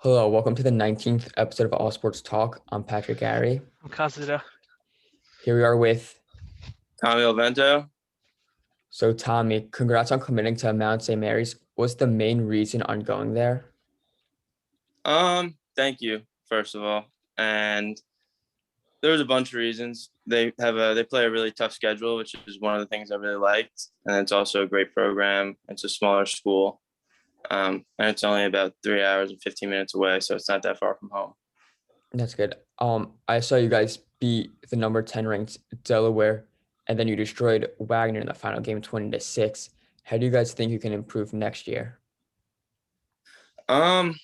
Hello, welcome to the 19th episode of All Sports Talk. I'm Patrick Gary. I'm Casada. Here we are with, Tommy Ilvento. so Tommy, congrats on committing to Mount St. Mary's. What's the main reason on going there? Thank you, first of all. And there was a bunch of reasons. They play a really tough schedule, which is one of the things I really liked. And it's also a great program. It's a smaller school. And it's only about 3 hours and 15 minutes away, so it's not that far from home. That's good. I saw you guys beat the number 10 ranked Delaware, and then you destroyed Wagner in the final game 20-6. How do you guys think you can improve next year? I'm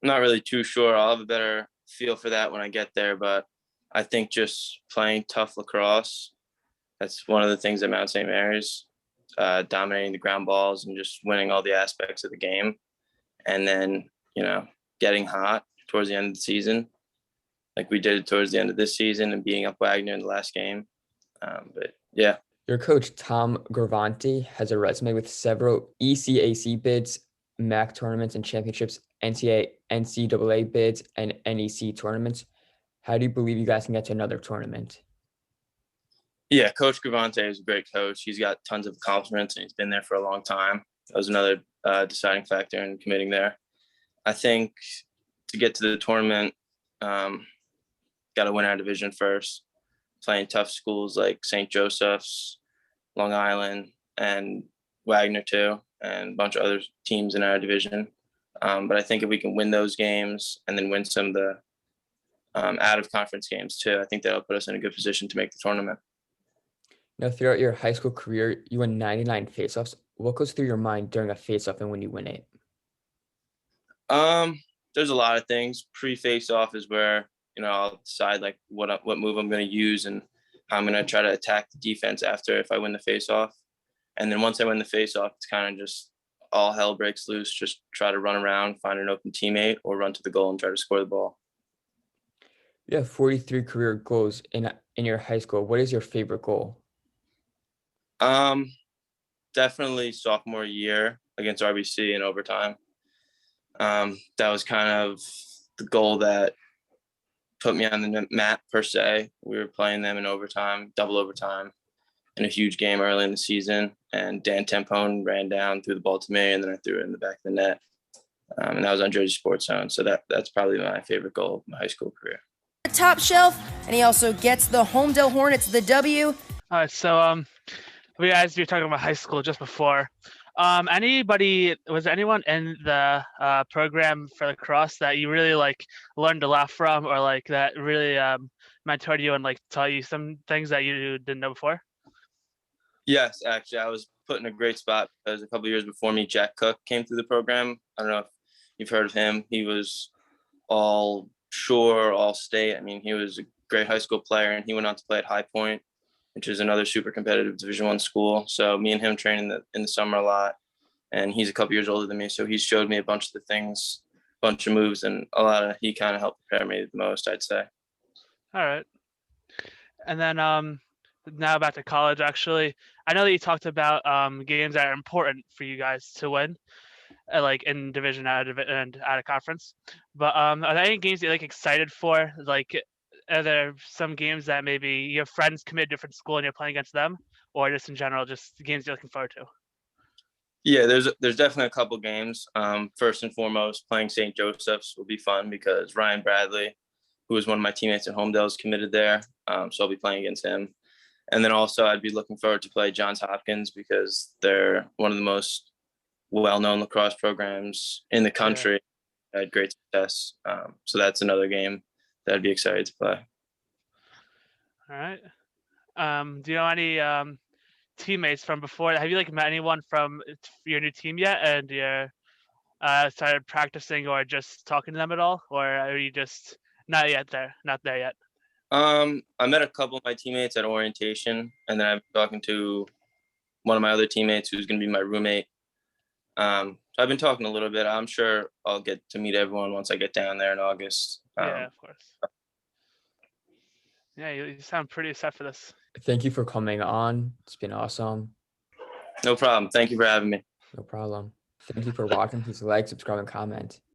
not really too sure. I'll have a better feel for that when I get there, but I think just playing tough lacrosse, that's one of the things at Mount St. Mary's, dominating the ground balls and just winning all the aspects of the game. And then, getting hot towards the end of the season, like we did towards the end of this season and beating up Wagner in the last game. But yeah. Your coach, Tom Gravante, has a resume with several ECAC bids, MAC tournaments and championships, NCAA bids, and NEC tournaments. How do you believe you guys can get to another tournament? Yeah, Coach Gravante is a great coach. He's got tons of accomplishments, and he's been there for a long time. That was another deciding factor in committing there. I think to get to the tournament, got to win our division first, playing tough schools like St. Joseph's, Long Island, and Wagner too, and a bunch of other teams in our division. But I think if we can win those games and then win some of the out-of-conference games too, I think that'll put us in a good position to make the tournament. Now, throughout your high school career, you won 99 faceoffs. What goes through your mind during a faceoff and when you win it? There's a lot of things. Pre-face-off is where I'll decide like what move I'm going to use and how I'm going to try to attack the defense after if I win the face-off. And then once I win the face-off, it's kind of just all hell breaks loose. Just try to run around, find an open teammate, or run to the goal and try to score the ball. You have 43 career goals in your high school. What is your favorite goal? Definitely sophomore year against RBC in overtime. That was kind of the goal that put me on the map per se. We were playing them in overtime, double overtime, in a huge game early in the season. And Dan Tempone ran down, threw the ball to me, and then I threw it in the back of the net. And that was on Jersey Sports Zone. So that's probably my favorite goal of my high school career. Top shelf, and he also gets the Holmdel Hornets the W. All right, so we guys were talking about high school just before. Was there anyone in the program for lacrosse that you really learned a lot from, or that really mentored you and taught you some things that you didn't know before? Yes, actually, I was put in a great spot because a couple of years before me, Jack Cook came through the program. I don't know if you've heard of him. He was all Shore, all state. I mean, he was a great high school player, and he went on to play at High Point, which is another super competitive Division I school. So me and him trained in the summer a lot, and he's a couple years older than me. So he's showed me a bunch of the things, bunch of moves, and he kind of helped prepare me the most, I'd say. All right. And then now back to college, actually. I know that you talked about games that are important for you guys to win, in division and out of conference. But are there any games that you're excited for? Are there some games that maybe your friends commit a different school and you're playing against them, or just in general, just games you're looking forward to? Yeah, there's definitely a couple games. First and foremost, playing St. Joseph's will be fun because Ryan Bradley, who was one of my teammates at Holmdel, is committed there. So I'll be playing against him. And then also I'd be looking forward to play Johns Hopkins because they're one of the most well-known lacrosse programs in the country. Yeah. Had great success. So that's another game that I'd be excited to play. All right. Do you know any teammates from before? Have you met anyone from your new team yet? And you started practicing or just talking to them at all? Or are you just not there yet? I met a couple of my teammates at orientation, and then I'm talking to one of my other teammates who's going to be my roommate. So I've been talking a little bit. I'm sure I'll get to meet everyone once I get down there in August. Yeah, of course. Yeah, you sound pretty set for this. Thank you for coming on. It's been awesome. No problem. Thank you for having me. No problem. Thank you for watching. Please like, subscribe, and comment.